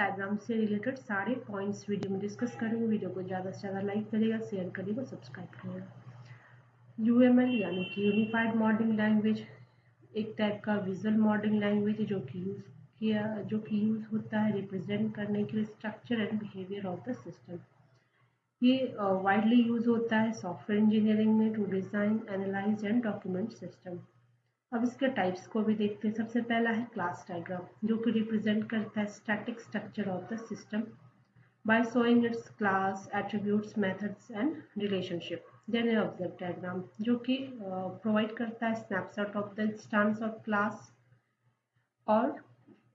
Diagram से related सारे points video में डिस्कस करेंगे। वीडियो को ज़्यादा से ज़्यादा लाइक करेगा, शेयर करेगा, सब्सक्राइब करेगा। यूएमएल यानी कि यूनिफाइड मॉडलिंग लैंग्वेज एक टाइप का विजुअल मॉडलिंग लैंग्वेज है जो कि यूज़ होता है रिप्रेजेंट करने के लिए structure and behaviour of the system. ये वाइडली यूज होता है सॉफ्टवेयर इंजीनियरिंग में to design, analyse and document system. अब इसके टाइप्स को भी देखते हैं। सबसे पहला है क्लास डायग्राम, जो कि रिप्रेजेंट करता है static structure of the system by showing its class, attributes, methods and relationship. Then है ऑब्जेक्ट डायग्राम, जो कि प्रोवाइड करता है snapshot of the instance of class और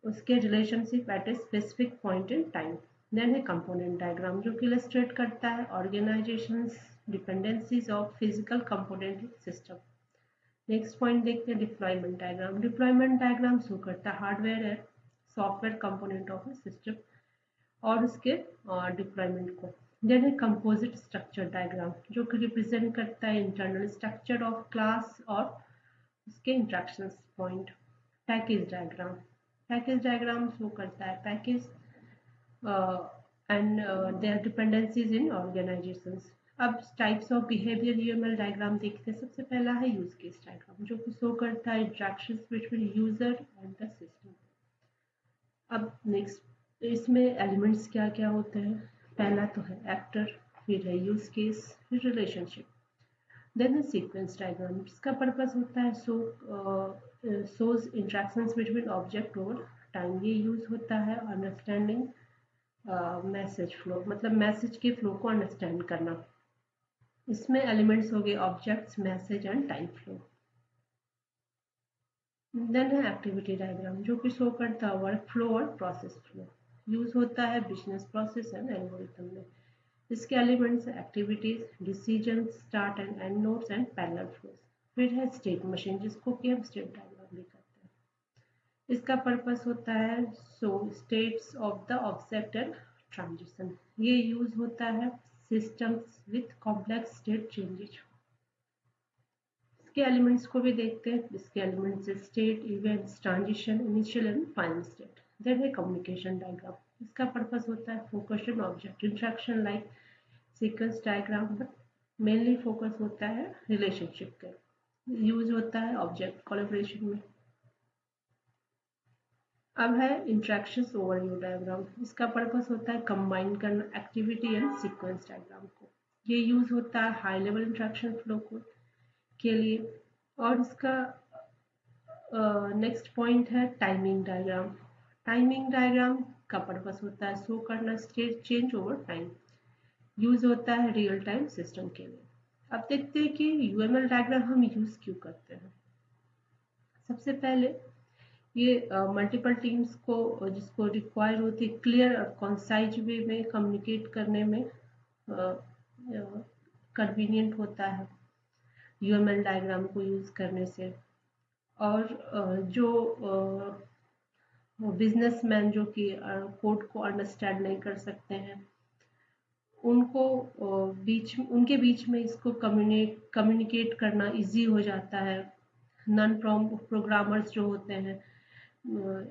उसके relationship at a specific point in time. Then है component diagram, जो कि इलस्ट्रेट करता है organisations dependencies of physical component system. Next point देखते हैं deployment diagram. Deployment diagram show करता है हार्डवेयर है software component of A system और उसके डिप्लॉयमेंट को। देन है कंपोजिट स्ट्रक्चर डायग्राम, जो कि रिप्रेजेंट करता है इंटरनल स्ट्रक्चर ऑफ क्लास और उसके interactions point. Package diagram, package diagram show करता है package and their dependencies in organisations. अब types of behaviour UML diagram देखते हैं। सबसे पहला है यूज केस डायग्राम, जो कि शो करता है interactions between user and the system. अब नेक्स्ट इसमें एलिमेंट्स क्या क्या होते हैं। पहला तो है एक्टर, फिर है यूज केस, फिर रिलेशनशिप। देन है सीक्वेंस डायग्राम, जिसका पर्पस होता है shows interactions between object over time. ये यूज होता है अंडरस्टैंडिंग मैसेज फ्लो, मतलब मैसेज के फ्लो को अंडरस्टैंड करना। इसमें एलिमेंट्स हो गए objects, message and time flow. Then है एक्टिविटी डायग्राम, जो कि शो करता है वर्क फ्लो और प्रोसेस फ्लो। यूज होता है बिजनेस प्रोसेस एंड एल्गोरिथम में। इसके elements activities, decision, start and end nodes and parallel flows. फिर है स्टेट मशीन, जिसको कि हम स्टेट डायग्राम भी कहते हैं। इसका पर्पस होता है show states of the object and transition. ये यूज होता है systems with complex state changes. इसके एलिमेंट्स को भी देखते हैं। इसके elements state, events, transition, initial and final state. Then है कम्युनिकेशन डायग्राम। इसका पर्पस होता है focus on object interaction like sequence diagram, but mainly focus होता है रिलेशनशिप का। यूज होता है ऑब्जेक्ट कोलैबोरेशन में। अब है इंटरेक्शंस ओवरव्यू डायग्राम। इसका पर्पस होता है कंबाइन करना एक्टिविटी एंड सीक्वेंस डायग्राम को। ये यूज होता है हाई लेवल इंटरेक्शन फ्लो को के लिए। और इसका नेक्स्ट पॉइंट है टाइमिंग डायग्राम। टाइमिंग डायग्राम का पर्पस होता है शो करना state change over time. Use होता है रियल टाइम सिस्टम के लिए। अब देखते हैं कि यूएमएल डायग्राम हम यूज क्यों करते हैं। सबसे पहले ये मल्टीपल टीम्स को जिसको रिक्वायर होती है क्लियर और कॉन्साइज वे में कम्युनिकेट करने में कन्वीनियंट होता है यूएमएल डायग्राम को यूज करने से। और जो बिजनेसमैन जो कि कोड को अंडरस्टैंड नहीं कर सकते हैं, उनको उनके बीच में इसको कम्युनिकेट करना इजी हो जाता है। नॉन प्रोग्रामर्स जो होते हैं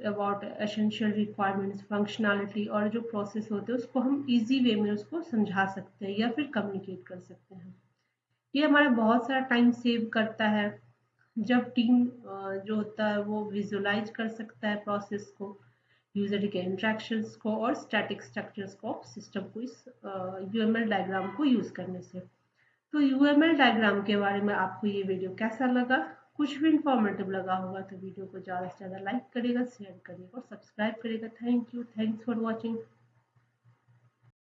अबाउट एसेंशियल रिक्वायरमेंट्स, फंक्शनैलिटी और जो प्रोसेस होते हैं उसको हम इजी वे में उसको समझा सकते हैं या फिर कम्युनिकेट कर सकते हैं। ये हमारा बहुत सारा टाइम सेव करता है। जब टीम जो होता है वो विजुअलाइज कर सकता है प्रोसेस को, यूजर के इंटरेक्शंस को और स्टैटिक स्ट्रक्चर्स को सिस्टम को इस यूएमएल डायग्राम को यूज करने से। तो यूएमएल डायग्राम के बारे में आपको ये वीडियो कैसा लगा? कुछ भी इंफॉर्मेटिव लगा होगा तो वीडियो को ज़्यादा से ज़्यादा लाइक करेगा, शेयर करेगा और सब्सक्राइब करेगा। Thank you, thanks for watching.